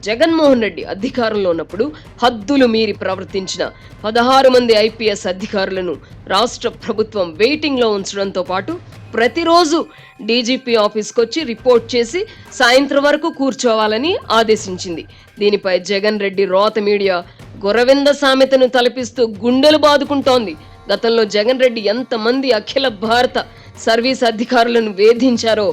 జగన్మోహన్ రెడ్డి అధికారంలో ఉన్నప్పుడు హద్దులు మీరి ప్రవర్తించిన 16 మంది ఐపీఎస్ అధికారులను రాష్ట్ర ప్రభుత్వం వెయిటింగ్ లో ఉంచడంతో పాటు ప్రతిరోజు డీజీపీ ఆఫీస్కి వచ్చి రిపోర్ట్ చేసి సాయంత్రం వరకు కూర్చోవాలని ఆదేశించింది. దీనిపై జగన్ రెడ్డి రోత మీడియా గొరవింద సామెతను తలపిస్తూ గుండెలు బాదుకుంటోంది. గతంలో జగన్ రెడ్డి ఎంతమంది అఖిల భారత సర్వీస్ అధికారులను వేధించారో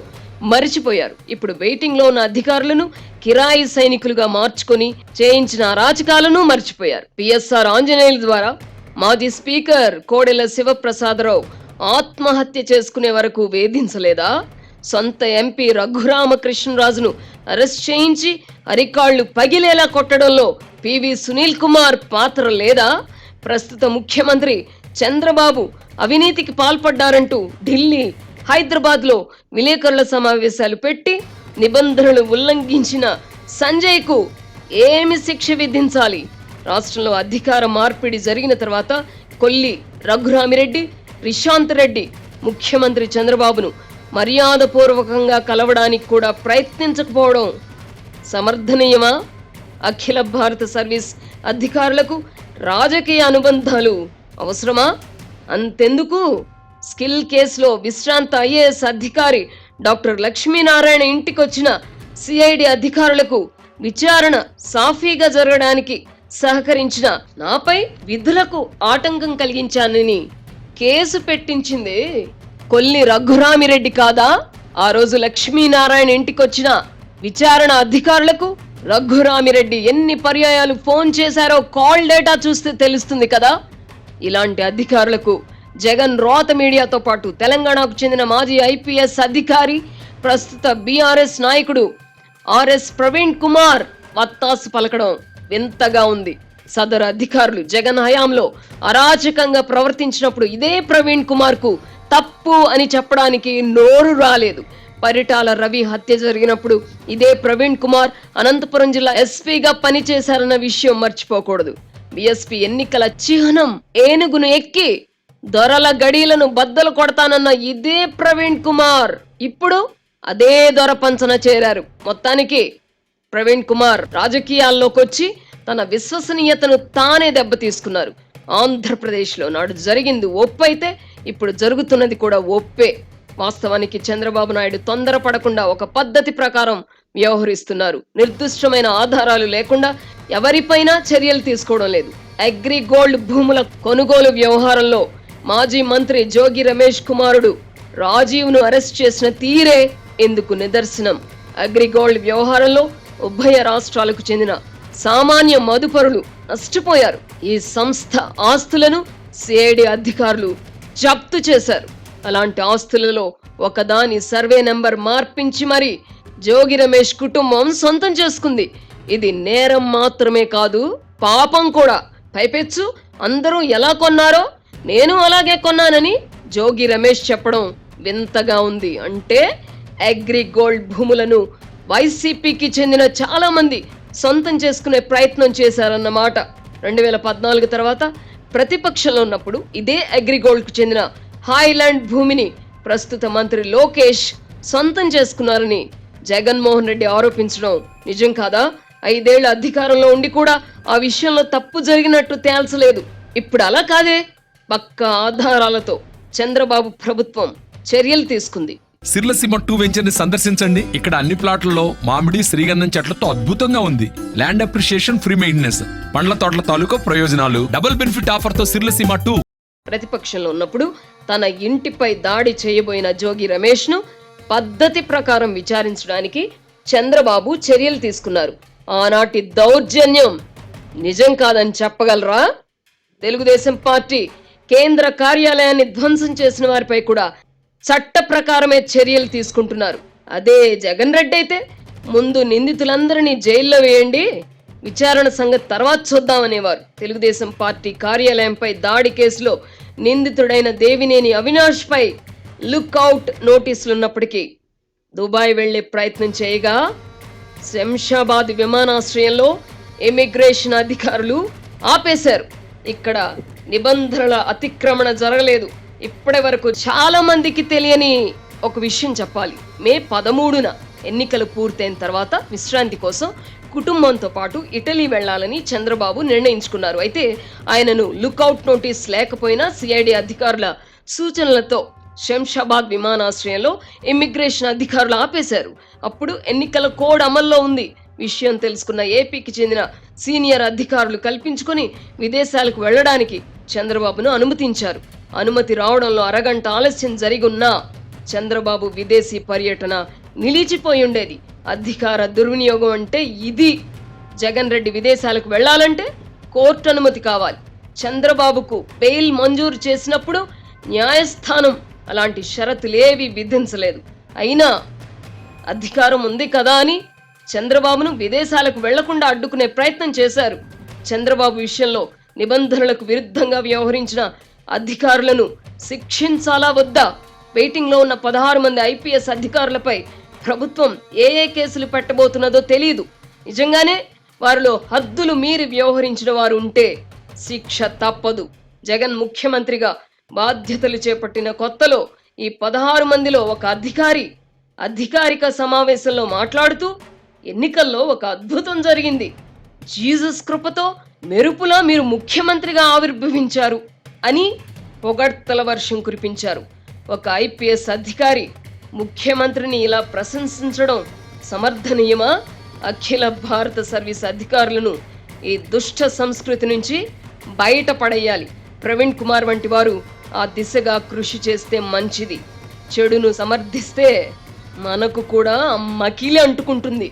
మరిచిపోయారు. ఇప్పుడు వెయిటింగ్ లో ఉన్న అధికారులను కిరాయి సైనికులుగా మార్చుకొని చేయించిన అరాచకాలను మర్చిపోయారు. పిఎస్ఆర్ ఆంజనేయుల ద్వారా మాజీ స్పీకర్ కోడెల శివప్రసాదరావు ఆత్మహత్య చేసుకునే వరకు వేధించలేదా? సొంత ఎంపీ రఘురామకృష్ణరాజును అరెస్ట్ చేయించి అరికాళ్లు పగిలేలా కొట్టడంలో పివి సునీల్ కుమార్ పాత్ర లేదా? ప్రస్తుత ముఖ్యమంత్రి చంద్రబాబు అవినీతికి పాల్పడ్డారంటూ ఢిల్లీ, హైదరాబాద్ లో విలేకరుల సమావేశాలు పెట్టి నిబంధనలు ఉల్లంఘించిన సంజయ్ కు ఏమి శిక్ష విధించాలి? రాష్ట్రంలో అధికార మార్పిడి జరిగిన తర్వాత కొల్లి రఘురామిరెడ్డి, రిషాంత్ రెడ్డి ముఖ్యమంత్రి చంద్రబాబును మర్యాదపూర్వకంగా కలవడానికి కూడా ప్రయత్నించకపోవడం సమర్థనీయమా? అఖిల భారత సర్వీస్ అధికారులకు రాజకీయ అనుబంధాలు అవసరమా? అంతెందుకు, స్కిల్ కేసులో విశ్రాంత ఐఏఎస్ అధికారి డాక్టర్ లక్ష్మీనారాయణ ఇంటికొచ్చిన సిఐడి అధికారులకు విచారణ సాఫీగా జరగడానికి సహకరించిన నాపై విధులకు ఆటంకం కలిగించానని కేసు పెట్టించింది కొల్లి రఘురామిరెడ్డి కాదా? ఆ రోజు లక్ష్మీనారాయణ ఇంటికొచ్చిన విచారణ అధికారులకు రఘురామిరెడ్డి ఎన్ని పర్యాయాలు ఫోన్ చేశారో కాల్ డేటా చూస్తే తెలుస్తుంది కదా. ఇలాంటి అధికారులకు జగన్ రోత మీడియాతో పాటు తెలంగాణకు చెందిన మాజీ ఐపీఎస్ అధికారి, ప్రస్తుత బీఆర్ఎస్ నాయకుడు ఆర్ఎస్ ప్రవీణ్ కుమార్ వత్తాసు పలకడం వింతగా ఉంది. సదరు అధికారులు జగన్ హయాంలో అరాచకంగా ప్రవర్తించినప్పుడు ఇదే ప్రవీణ్ కుమార్ కు తప్పు అని చెప్పడానికి నోరు రాలేదు. పరిటాల రవి హత్య జరిగినప్పుడు ఇదే ప్రవీణ్ కుమార్ అనంతపురం జిల్లా ఎస్పీగా పనిచేశారన్న విషయం మర్చిపోకూడదు. బీఎస్పీ ఎన్నికల చిహ్నం ఏనుగును ఎక్కి దొరల గడీలను బద్దలు కొడతానన్న ఇదే ప్రవీణ్ కుమార్ ఇప్పుడు అదే దొర పంచన చేరారు. మొత్తానికి ప్రవీణ్ కుమార్ రాజకీయాల్లోకి వచ్చి తన విశ్వసనీయతను తానే దెబ్బతీసుకున్నారు. ఆంధ్రప్రదేశ్లో నాడు జరిగింది ఒప్పు అయితే ఇప్పుడు జరుగుతున్నది కూడా ఒప్పే. వాస్తవానికి చంద్రబాబు నాయుడు తొందరపడకుండా ఒక పద్ధతి ప్రకారం వ్యవహరిస్తున్నారు. నిర్దిష్టమైన ఆధారాలు లేకుండా ఎవరిపైనా చర్యలు తీసుకోవడం లేదు. అగ్రిగోల్డ్ భూముల కొనుగోలు వ్యవహారంలో మాజీ మంత్రి జోగి రమేష్ కుమారుడు రాజీవ్ ను అరెస్ట్ చేసిన తీరే ఇందుకు నిదర్శనం. అగ్రిగోల్డ్ వ్యవహారంలో ఉభయ రాష్ట్రాలకు చెందిన సామాన్య మదుపరులు నష్టపోయారు. ఈ సంస్థ ఆస్తులను సిఐడి అధికారులు జప్తు చేశారు. అలాంటి ఆస్తులలో ఒకదాని సర్వే నెంబర్ మార్పించి మరి జోగి రమేష్ కుటుంబం సొంతం చేసుకుంది. ఇది నేరం మాత్రమే కాదు, పాపం కూడా. పైపెచ్చు అందరూ ఎలా కొన్నారో నేను అలాగే కొన్నానని జోగి రమేష్ చెప్పడం వింతగా ఉంది. అంటే అగ్రిగోల్డ్ భూములను వైసీపీకి చెందిన చాలా మంది సొంతం చేసుకునే ప్రయత్నం చేశారన్నమాట. 2014 తర్వాత ప్రతిపక్షంలో ఉన్నప్పుడు ఇదే అగ్రిగోల్డ్ కు చెందిన హాయ్లాండ్ భూమిని ప్రస్తుత మంత్రి లోకేష్ సొంతం చేసుకున్నారని జగన్మోహన్ రెడ్డి ఆరోపించడం నిజం కాదా? 5 ఏళ్ల అధికారంలో ఉండి కూడా ఆ విషయంలో తప్పు జరిగినట్టు తేల్చలేదు. ఇప్పుడు అలా కాదే, పక్కా ఆధారాలతో చంద్రబాబు ప్రభుత్వం చర్యలు తీసుకుంది. సిర్లసీమ 2 వెంచర్ ని సందర్శించండి. ఇక్కడ అన్ని ప్లాట్లలో మామిడి, శ్రీగంధం చెట్లతో అద్భుతంగా ఉంది. ల్యాండ్ అప్రిషియేషన్, ఫ్రీ మెయింటెనెన్స్, పండ్ల తోటల తాలూకా ప్రయోజనాలు, డబుల్ బెనిఫిట్ ఆఫర్ తో సిర్లసీమ 2. ప్రతిపక్షంలో ఉన్నప్పుడు తన ఇంటిపై దాడి చేయబోయిన జోగి రమేష్ ను పద్ధతి ప్రకారం విచారించడానికి చంద్రబాబు చర్యలు తీసుకున్నారు. ఆనాటి దౌర్జన్యం నిజం కాదని చెప్పగలరా? తెలుగుదేశం పార్టీ కేంద్ర కార్యాలయాన్ని ధ్వంసం చేసిన వారిపై కూడా చట్ట ప్రకారమే చర్యలు తీసుకుంటున్నారు. అదే జగన్ రెడ్డి అయితే ముందు నిందితులందరినీ జైల్లో వేయండి, విచారణ సంగతి తర్వాత చూద్దామనేవారు. తెలుగుదేశం పార్టీ కార్యాలయంపై దాడి కేసులో నిందితుడైన దేవినేని అవినాష్ పై లుక్అవుట్ నోటీసులున్నప్పటికీ దుబాయ్ వెళ్లే ప్రయత్నం చేయగా శంషాబాద్ విమానాశ్రయంలో ఇమిగ్రేషన్ అధికారులు ఆపేశారు. ఇక్కడ నిబంధనల అతిక్రమణ జరగలేదు. ఇప్పటి వరకు చాలా మందికి తెలియని ఒక విషయం చెప్పాలి. మే 13న ఎన్నికలు పూర్తయిన తర్వాత విశ్రాంతి కోసం కుటుంబంతో పాటు ఇటలీ వెళ్లాలని చంద్రబాబు నిర్ణయించుకున్నారు. అయితే ఆయనను లుకౌట్ నోటీస్ లేకపోయినా సిఐడి అధికారుల సూచనలతో శంషాబాద్ విమానాశ్రయంలో ఇమ్మిగ్రేషన్ అధికారులు ఆపేశారు. అప్పుడు ఎన్నికల కోడ్ అమల్లో ఉంది. విషయం తెలుసుకున్న ఏపీకి చెందిన సీనియర్ అధికారులు కల్పించుకొని విదేశాలకు వెళ్లడానికి చంద్రబాబును అనుమతించారు. అనుమతి రావడంలో అరగంట ఆలస్యం జరిగున్నా చంద్రబాబు విదేశీ పర్యటన నిలిచిపోయి ఉండేది. అధికార దుర్వినియోగం అంటే ఇది. జగన్ రెడ్డి విదేశాలకు వెళ్లాలంటే కోర్టు అనుమతి కావాలి. చంద్రబాబుకు బెయిల్ మంజూరు చేసినప్పుడు న్యాయస్థానం అలాంటి షరతులేవి విధించలేదు. అయినా అధికారం ఉంది కదా అని చంద్రబాబును విదేశాలకు వెళ్లకుండా అడ్డుకునే ప్రయత్నం చేశారు. చంద్రబాబు విషయంలో నిబంధనలకు విరుద్ధంగా వ్యవహరించిన అధికారులను శిక్షించాలా వద్దా? వెయిటింగ్ లో ఉన్న 16 మంది ఐపీఎస్ అధికారులపై ప్రభుత్వం ఏ కేసులు పెట్టబోతున్నదో తెలియదు. నిజంగానే వారిలో హద్దులు మీరి వ్యవహరించిన వారు ఉంటే శిక్ష తప్పదు. జగన్ ముఖ్యమంత్రిగా బాధ్యతలు చేపట్టిన కొత్తలో ఈ 16 మందిలో ఒక అధికారిక సమావేశంలో మాట్లాడుతూ ఎన్నికల్లో ఒక అద్భుతం జరిగింది. జీసస్ కృపతో మెరుపులా మీరు ముఖ్యమంత్రిగా ఆవిర్భవించారు అని పొగడ్తల వర్షం కురిపించారు. ఒక ఐపీఎస్ అధికారి ముఖ్యమంత్రిని ఇలా ప్రశంసించడం సమర్థనీయమా? అఖిల భారత సర్వీస్ అధికారులను ఈ దుష్ట సంస్కృతి నుంచి బయటపడేయాలి. ప్రవీణ్ కుమార్ వంటి వారు ఆ దిశగా కృషి చేస్తే మంచిది. చెడును సమర్థిస్తే మనకు కూడా మకిలి అంటుకుంటుంది.